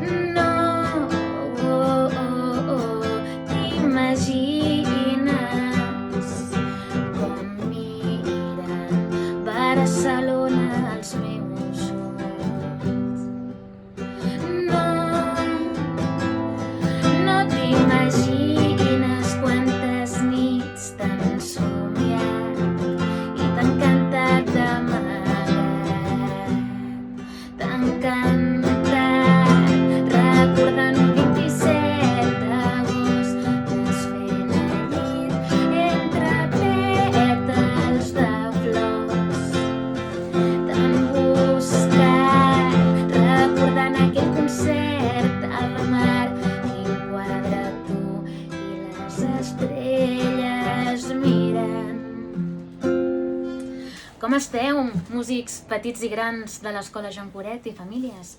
No, t'imagines com miren Barcelona els meus ulls. No, no t'imagines quantes nits t'han somiat i t'han cantat d'amagat. T'han cantat recordant un 27 d'agost desfent el llit entre pètals de flors. T'han buscat recordant aquell concert al mar, quin quadre tu i les estrelles miren. Com esteu, músics petits i grans de l'Escola Joan Coret i famílies?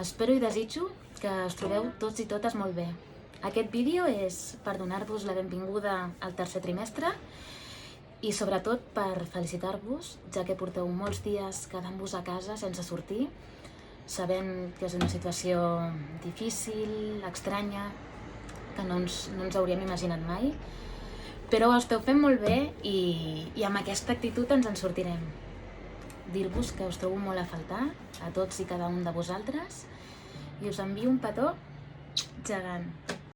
Espero i desitjo que us trobeu tots i totes molt bé. Aquest vídeo és per donar-vos la benvinguda al tercer trimestre i sobretot per felicitar-vos, ja que porteu molts dies quedant-vos a casa sense sortir. Sabem que és una situació difícil, estranya, que no ens hauríem imaginat mai, però ho esteu fent molt bé i amb aquesta actitud ens en sortirem. Dir-vos que us trobo molt a faltar, a tots i cada un de vosaltres, i us envio un petó gegant.